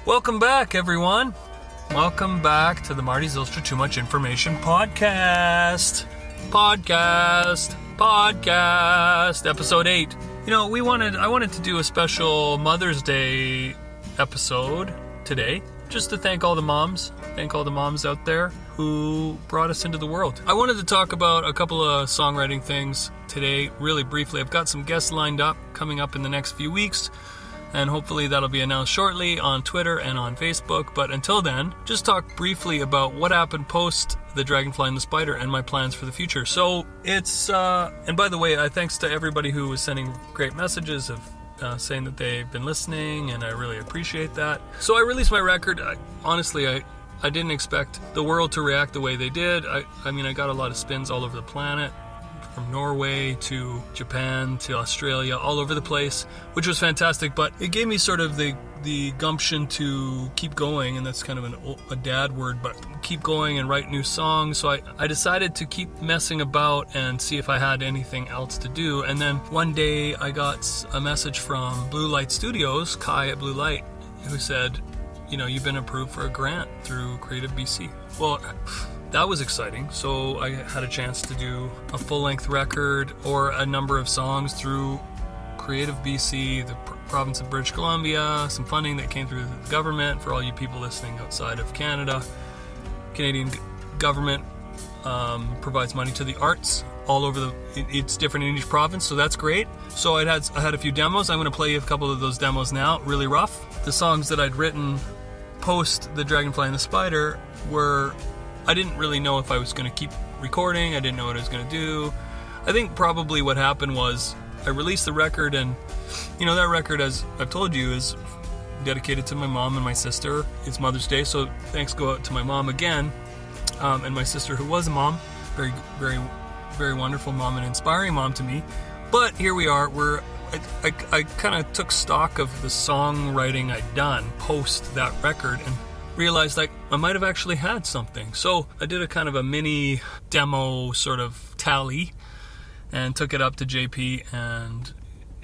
Welcome back, everyone. Welcome back to the Marty Zylstra Too Much Information podcast, episode 8. You know, I wanted to do a special Mother's Day episode today, just to thank all the moms out there who brought us into the world. I wanted to talk about a couple of songwriting things today, really briefly. I've got some guests lined up coming up in the next few weeks, and hopefully that'll be announced shortly on Twitter and on Facebook. But until then, just talk briefly about what happened post the Dragonfly and the Spider and my plans for the future. So it's, and by the way, thanks to everybody who was sending great messages of saying that they've been listening, and I really appreciate that. So I released my record. Honestly, I didn't expect the world to react the way they did. I mean, I got a lot of spins all over the planet, from Norway to Japan to Australia, all over the place, which was fantastic. But it gave me sort of the gumption to keep going, and that's kind of a dad word, but keep going and write new songs. So I decided to keep messing about and see if I had anything else to do. And then one day I got a message from Blue Light Studios, Kai at Blue Light, who said, you know, you've been approved for a grant through Creative BC. Well, that was exciting. So I had a chance to do a full-length record or a number of songs through Creative BC, the province of British Columbia, some funding that came through the government for all you people listening outside of Canada. Canadian government provides money to the arts all over it's different in each province, so that's great. So I had a few demos. I'm going to play you a couple of those demos now, really rough. The songs that I'd written post the Dragonfly and the Spider were, I didn't really know if I was going to keep recording. I didn't know what I was going to do. I think probably what happened was I released the record, and you know, that record, as I've told you, is dedicated to my mom and my sister. It's Mother's Day, so thanks go out to my mom again, and my sister, who was a mom, very, very, very wonderful mom and inspiring mom to me. But here we are. I kind of took stock of the songwriting I'd done post that record and realized like I might have actually had something. So I did a kind of a mini demo sort of tally and took it up to JP and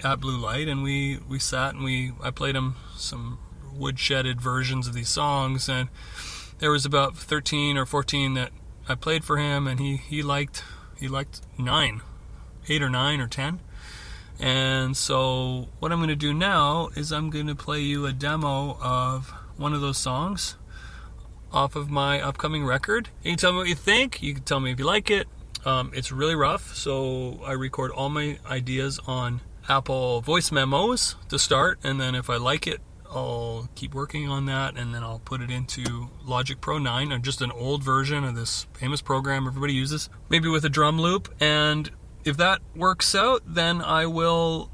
at Blue Light, and we sat and I played him some woodshedded versions of these songs, and there was about 13 or 14 that I played for him, and he liked 8 or 9 or 10. And so what I'm going to do now is I'm going to play you a demo of one of those songs off of my upcoming record. You can tell me what you think. You can tell me if you like it. It's really rough, so I record all my ideas on Apple voice memos to start, and then if I like it, I'll keep working on that, and then I'll put it into Logic Pro 9, or just an old version of this famous program everybody uses, maybe with a drum loop. And if that works out, then I will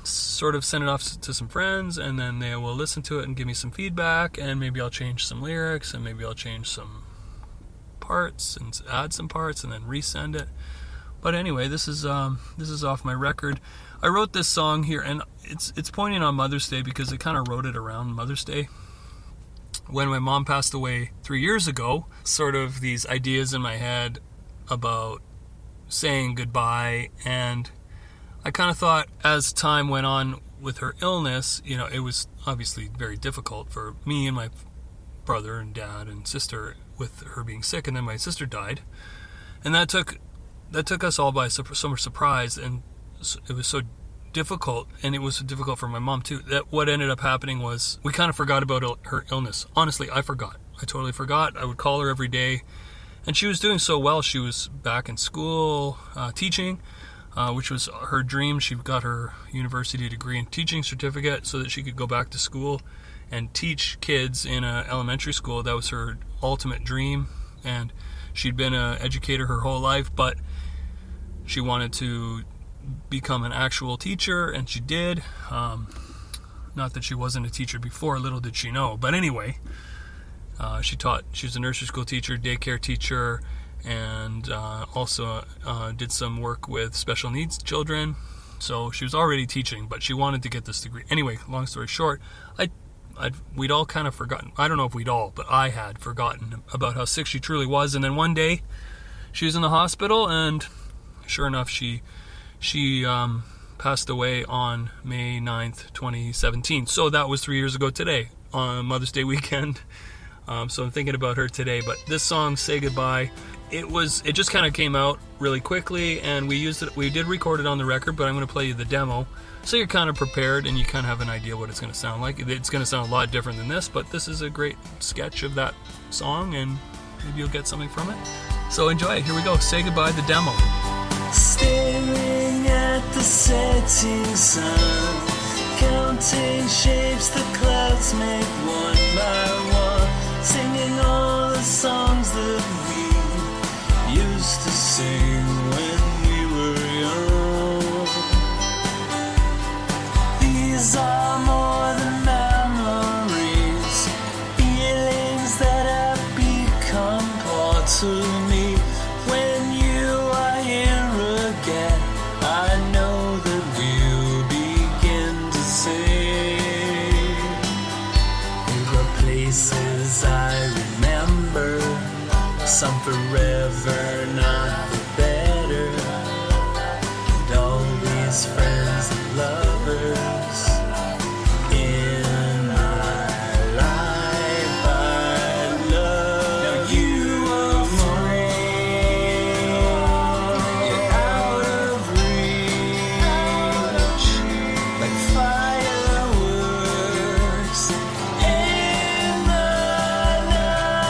sort of send it off to some friends, and then they will listen to it and give me some feedback, and maybe I'll change some lyrics, and maybe I'll change some parts and add some parts and then resend it. But anyway, this is off my record. I wrote this song here, and it's pointing on Mother's Day because I kind of wrote it around Mother's Day. When my mom passed away 3 years ago, sort of these ideas in my head about saying goodbye, and I kind of thought as time went on with her illness, you know, it was obviously very difficult for me and my brother and dad and sister with her being sick, and then my sister died, and that took us all by some surprise, and it was so difficult, and it was difficult for my mom too, that what ended up happening was we kind of forgot about her illness. Honestly, I totally forgot. I would call her every day, and she was doing so well. She was back in school teaching, which was her dream. She got her university degree and teaching certificate so that she could go back to school and teach kids in an elementary school. That was her ultimate dream, and she'd been an educator her whole life, but she wanted to become an actual teacher, and she did. Not that she wasn't a teacher before, little did she know. But anyway, she was a nursery school teacher, daycare teacher, and also did some work with special needs children. So she was already teaching, but she wanted to get this degree. Anyway, long story short, we'd all kind of forgotten. I don't know if we'd all, but I had forgotten about how sick she truly was. And then one day, she was in the hospital, and sure enough, she passed away on May 9th, 2017. So that was 3 years ago today. on Mother's Day weekend. So I'm thinking about her today. But this song, Say Goodbye, it just kind of came out really quickly, and we used it. We did record it on the record, but I'm going to play you the demo, so you're kind of prepared and you kind of have an idea what it's going to sound like. It's going to sound a lot different than this, but this is a great sketch of that song, and maybe you'll get something from it. So enjoy it. Here we go. Say Goodbye, the demo. Staring at the setting sun, counting shapes the clouds make one by one, singing all the songs that we used to sing when we were young. These are more than memories, feelings that have become part of me. When you are here again, I know that we'll begin to sing. There are places I remember, some forever, not the better. And all these friends and lovers in my life I love. Now you are free, you're out of reach, like fireworks in the night.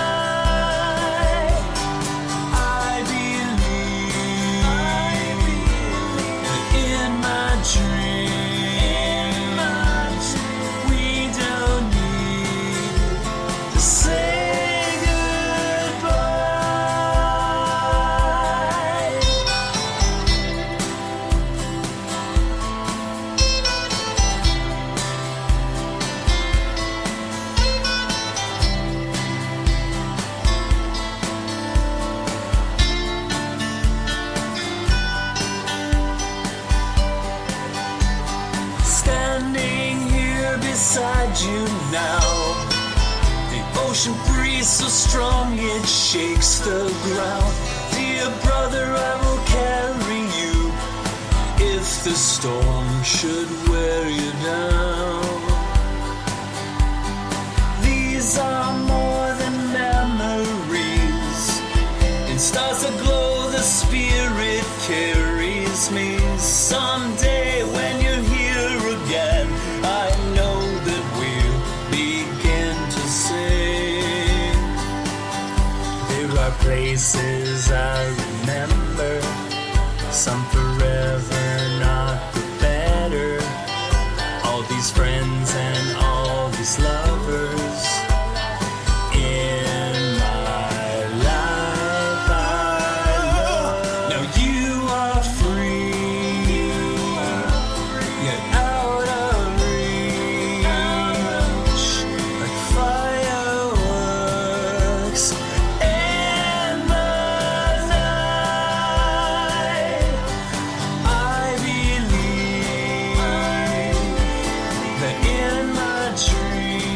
I believe that in my dreams we don't need to say goodbye. Standing here beside you now, the ocean breeze so strong it shakes the ground. Dear brother, I will carry you if the storm should wear you down. These are more than memories, in stars that glow the spirit carries me. Someday when you're here again, I know that we'll begin to sing. There are places I remember, some forever, not the better. All these friends and all these lovers in my life I love. Now you are free, yet out of reach, like fireworks in the night. I believe that in my dreams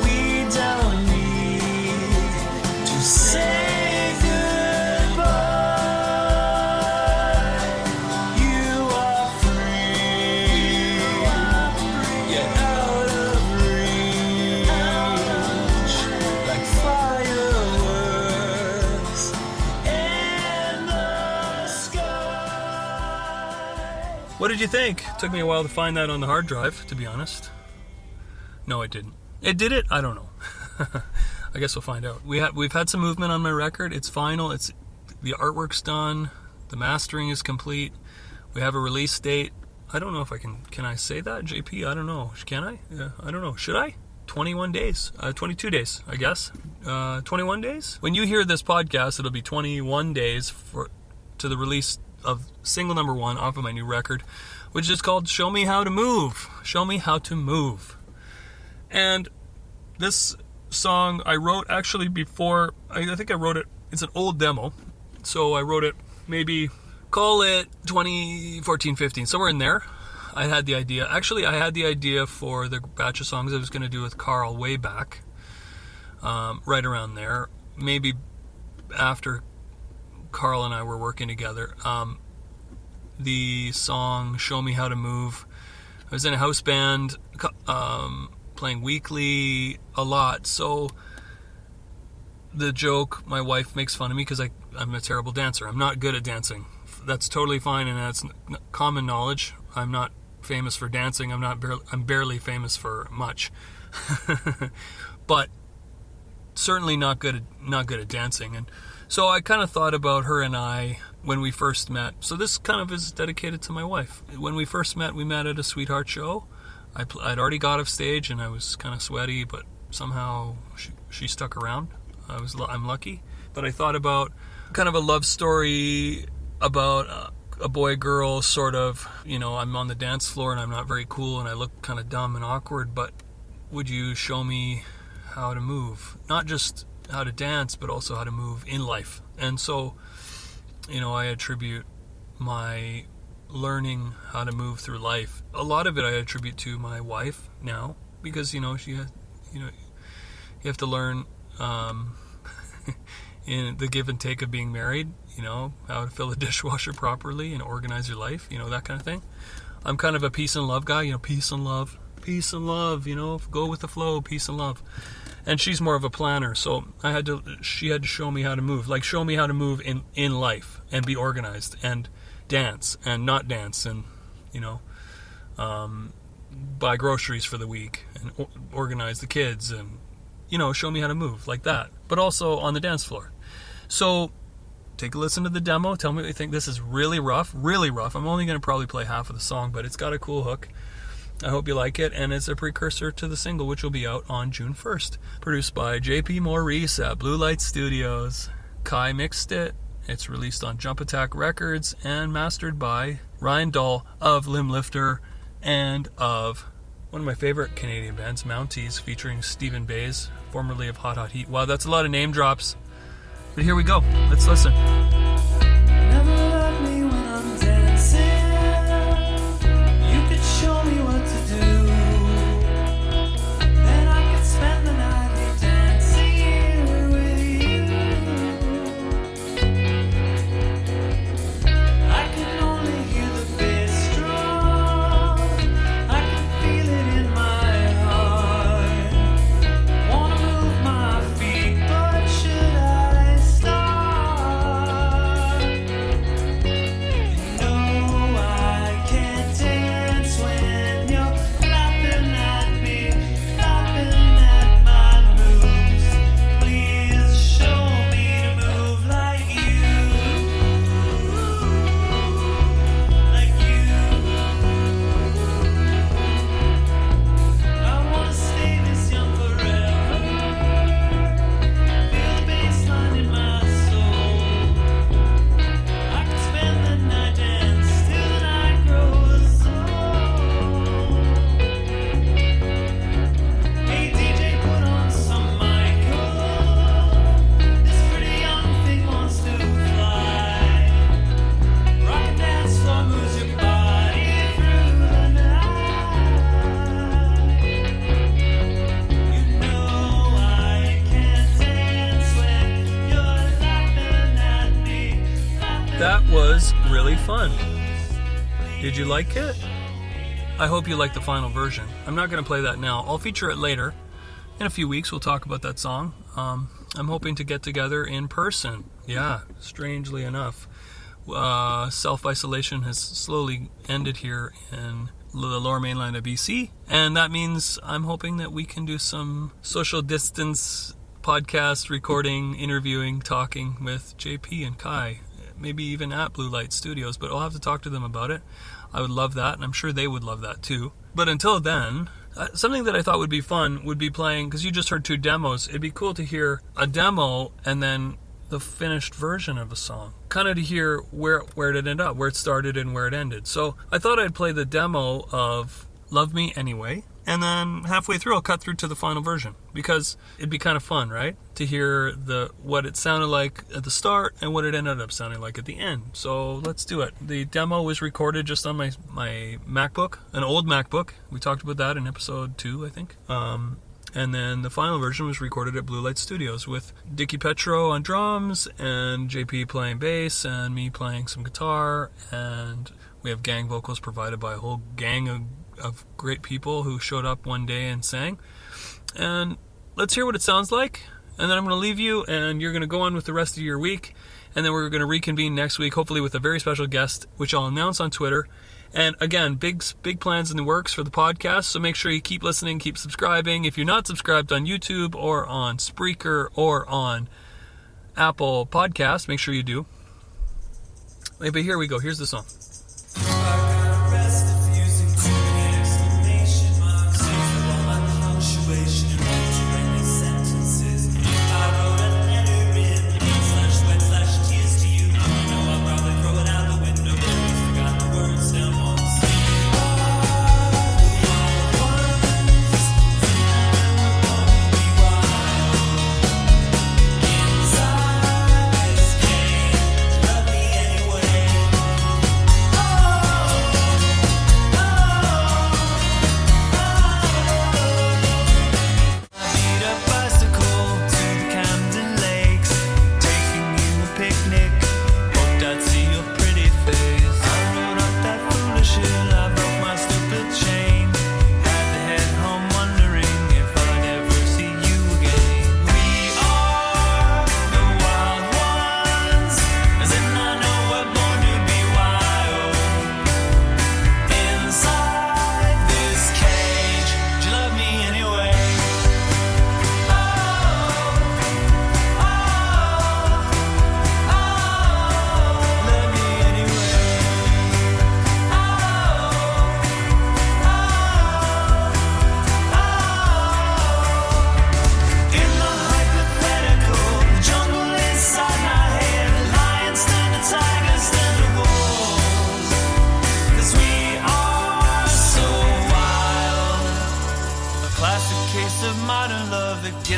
we don't need to say goodbye. You are free, yet out of reach, like fireworks in the sky. What did you think? Took me a while to find that on the hard drive, to be honest. No, it didn't. It did it? I don't know. I guess we'll find out. We've had some movement on my record. It's final. It's the artwork's done. The mastering is complete. We have a release date. I don't know if I can I say that, JP? I don't know. Can I? Yeah, I don't know. Should I? 21 days. 22 days, I guess. 21 days? When you hear this podcast, it'll be 21 days to the release of single number 1 off of my new record, which is called Show Me How to Move. Show Me How to Move. And this song I wrote actually before, I think I wrote it, it's an old demo, so I wrote it maybe, call it 2014, 15, somewhere in there. I had the idea for the batch of songs I was going to do with Carl way back, right around there, maybe after Carl and I were working together. The song Show Me How to Move I was in a house band, playing weekly a lot. So the joke, my wife makes fun of me because I'm a terrible dancer. I'm not good at dancing. That's totally fine, and that's common knowledge. I'm not famous for dancing. I'm barely famous for much. But certainly not good at dancing. And so I kind of thought about her and I when we first met. So this kind of is dedicated to my wife. When we first met, we met at a Sweetheart show. I'd already got off stage and I was kind of sweaty, but somehow she stuck around. I'm lucky. But I thought about kind of a love story about a boy-girl sort of, I'm on the dance floor and I'm not very cool and I look kind of dumb and awkward, but would you show me how to move? Not just how to dance, but also how to move in life. And so, I attribute my learning how to move through life. A lot of it I attribute to my wife now, because, she has, you have to learn in the give and take of being married, how to fill a dishwasher properly and organize your life, that kind of thing. I'm kind of a peace and love guy, peace and love, go with the flow, peace and love. And she's more of a planner, so she had to show me how to move, show me how to move in life and be organized and dance and not dance and, buy groceries for the week and organize the kids and, show me how to move like that, but also on the dance floor. So take a listen to the demo. Tell me what you think. This is really rough, really rough. I'm only going to probably play half of the song, but it's got a cool hook. I hope you like it, and it's a precursor to the single, which will be out on June 1st. Produced by JP Maurice at Blue Light Studios. Kai mixed it. It's released on Jump Attack Records and mastered by Ryan Dahl of Limblifter and of one of my favorite Canadian bands, Mounties, featuring Stephen Bays, formerly of Hot Hot Heat. Wow, that's a lot of name drops. But here we go. Let's listen. Never love me when I'm dancing. You could show me what to do. Then I could spend the night here dancing here with you. I can only hear the bass drum. I can feel it in my heart. Wanna move my feet, but should I start? You know I can't dance when you're laughing at me, laughing at my moves. Please show me to move like you, like you. I wanna stay this young forever. Feel the bassline in my soul. I can spend the night dance till the night grows old. Hey DJ, put on some Michael. This pretty young thing wants to fly. Rock and dance floor moves your body through the night. You know I can't dance when you're laughing at me. That was really fun. Did you like it? I hope you like the final version. I'm not going to play that now. I'll feature it later. In a few weeks, we'll talk about that song. I'm hoping to get together in person. Yeah, strangely enough. Self-isolation has slowly ended here in the lower mainland of BC. And that means I'm hoping that we can do some social distance podcast recording, interviewing, talking with JP and Kai. Maybe even at Blue Light Studios, but I'll have to talk to them about it. I would love that, and I'm sure they would love that too. But until then, something that I thought would be fun would be playing, because you just heard 2 demos, it'd be cool to hear a demo and then the finished version of a song. Kind of to hear where it ended up, where it started and where it ended. So I thought I'd play the demo of Love Me Anyway, and then halfway through I'll cut through to the final version, because it'd be kind of fun, right? To hear what it sounded like at the start and what it ended up sounding like at the end. So let's do it. The demo was recorded just on my MacBook, an old MacBook. We talked about that in episode 2, I think. And then the final version was recorded at Blue Light Studios with Dickie Petro on drums and JP playing bass and me playing some guitar, and we have gang vocals provided by a whole gang of great people who showed up one day and sang. And let's hear what it sounds like. And then I'm going to leave you, and you're going to go on with the rest of your week. And then we're going to reconvene next week, hopefully with a very special guest, which I'll announce on Twitter. And again, big plans in the works for the podcast, so make sure you keep listening, keep subscribing. If you're not subscribed on YouTube or on Spreaker or on Apple Podcasts, make sure you do. But here we go. Here's the song.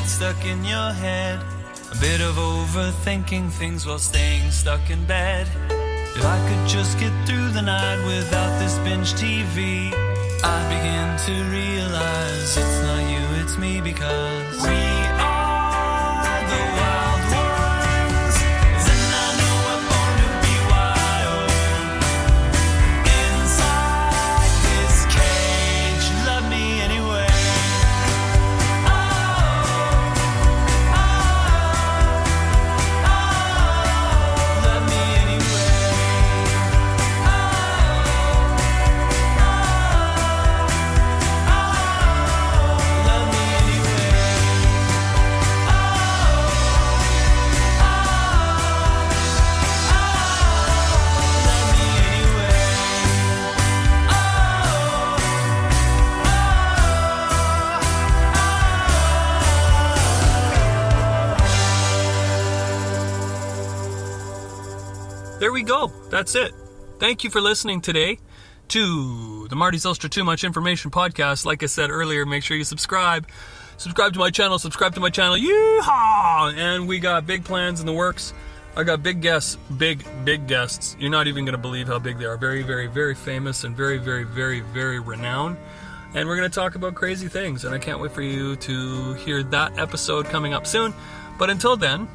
Stuck in your head, a bit of overthinking things while staying stuck in bed. If I could just get through the night without this binge TV, I begin to realize it's not you, it's me, because we are the wild ones, and I know we're born to be wild. Inside this cage, you love me anyway. There we go. That's it. Thank you for listening today to the Marty's Ultra Too Much Information podcast. Like I said earlier, make sure you subscribe. Subscribe to my channel. Yeehaw! And we got big plans in the works. I got big guests, big guests. You're not even going to believe how big they are. Very, very, very famous and very, very, very, very renowned. And we're going to talk about crazy things. And I can't wait for you to hear that episode coming up soon. But until then,